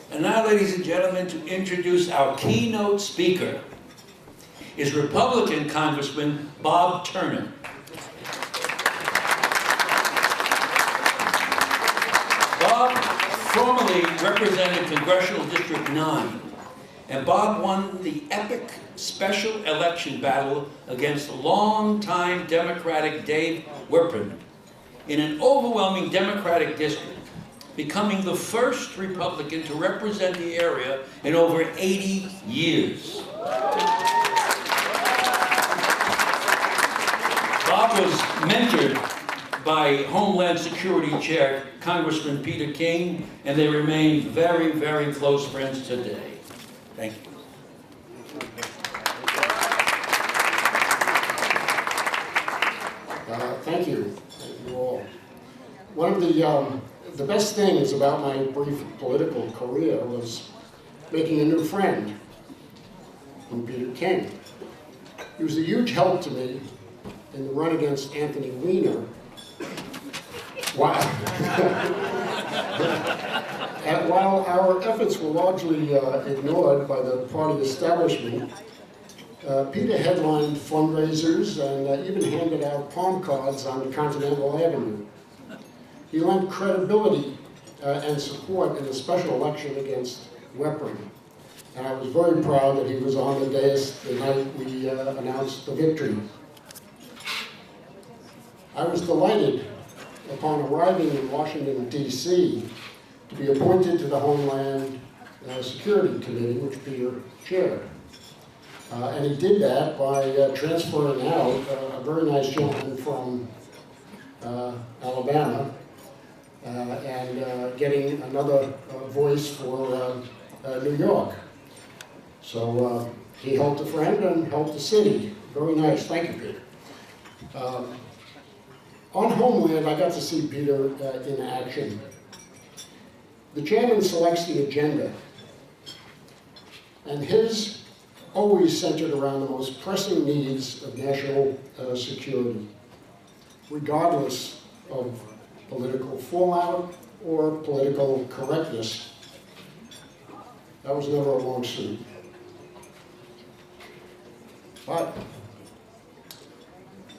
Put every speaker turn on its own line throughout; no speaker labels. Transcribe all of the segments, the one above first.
And now, ladies and gentlemen, to introduce our keynote speaker is Republican Congressman Bob Turner. Bob formerly represented Congressional District 9, and Bob won the epic special election battle against longtime Democratic Dave Werpen in an overwhelming Democratic district, becoming the first Republican to represent the area in over 80 years. Bob was mentored by Homeland Security Chair Congressman Peter, and they remain very, very close friends today. Thank you.
Thank you all. One of the best things about my brief political career was making a new friend in Peter King. He was a huge help to me in the run against Anthony Weiner. While our efforts were largely ignored by the party establishment, Peter headlined fundraisers and even handed out palm cards on Continental Avenue. He lent credibility and support in the special election against Werpen. And I was very proud that he was on the dais the night we announced the victory. I was delighted upon arriving in Washington, D.C., to be appointed to the Homeland Security Committee, which Peter chaired. And he did that by transferring out a very nice gentleman from Alabama and getting another voice for New York. So he helped a friend and helped the city. Very nice. Thank you, Peter. On Homeland, I got to see Peter in action. The chairman selects the agenda, and his always centered around the most pressing needs of national security, regardless of political fallout or political correctness. That was never a long suit. But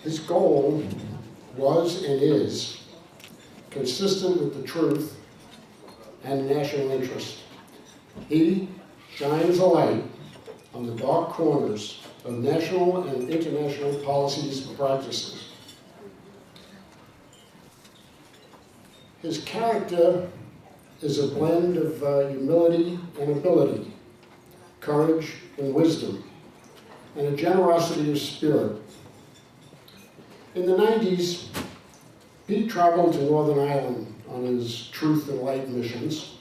his goal was and is consistent with the truth and national interest. He shines a light on the dark corners of national and international policies and practices. His character is a blend of humility and ability, courage and wisdom, and a generosity of spirit. In the 90s, Pete traveled to Northern Ireland on his Truth and Light missions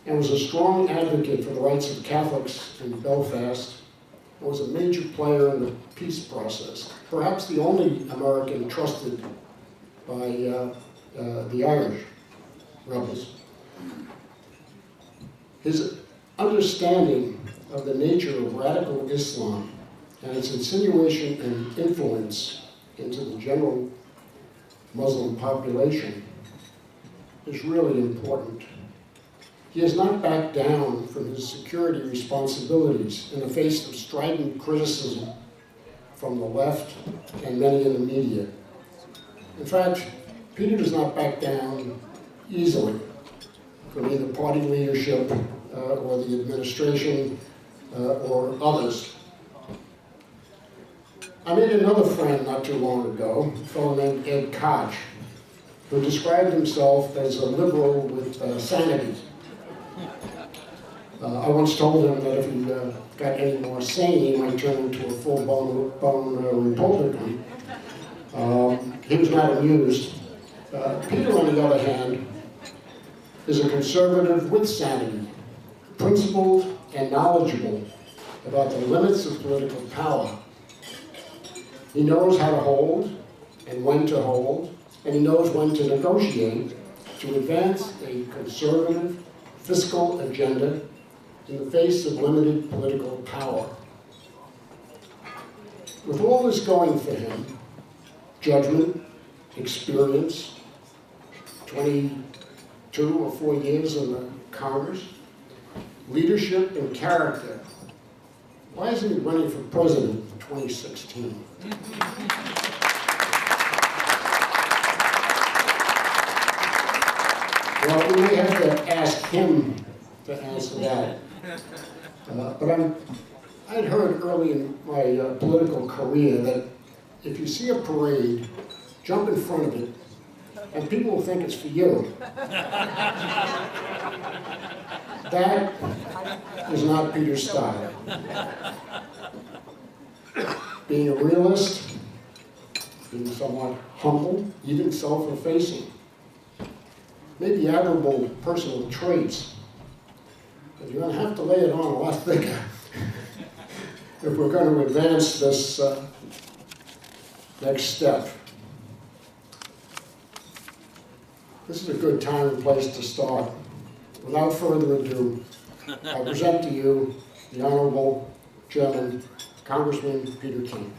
and was a strong advocate for the rights of Catholics in Belfast and was a major player in the peace process, perhaps the only American trusted by the Irish rebels. His understanding of the nature of radical Islam and its insinuation and influence into the general Muslim population is really important. He has not backed down from his security responsibilities in the face of strident criticism from the left and many in the media. In fact, Peter does not back down easily from either party leadership or the administration or others. I made another friend not too long ago, a fellow named Ed Koch, who described himself as a liberal with sanity. I once told him that if he got any more sane, he might turn into a full-blown Republican. He was not amused. Peter, on the other hand, is a conservative with sanity, principled and knowledgeable about the limits of political power. He knows how to hold and when to hold, and he knows when to negotiate to advance a conservative fiscal agenda in the face of limited political power. With all this going for him, judgment, experience, 22 or 4 years in the Congress, leadership and character. Why isn't he running for president in 2016? Well, we may have to ask him to answer that. But I'd heard early in my political career that if you see a parade, jump in front of it, and people will think it's for you. That is not Peter's style. Being a realist, being somewhat humble, even self-effacing, may be admirable personal traits, but you're going to have to lay it on a lot thicker if we're going to advance this next step. This is a good time and place to start. Without further ado, I present to you the Honorable Chairman, Congressman Peter King.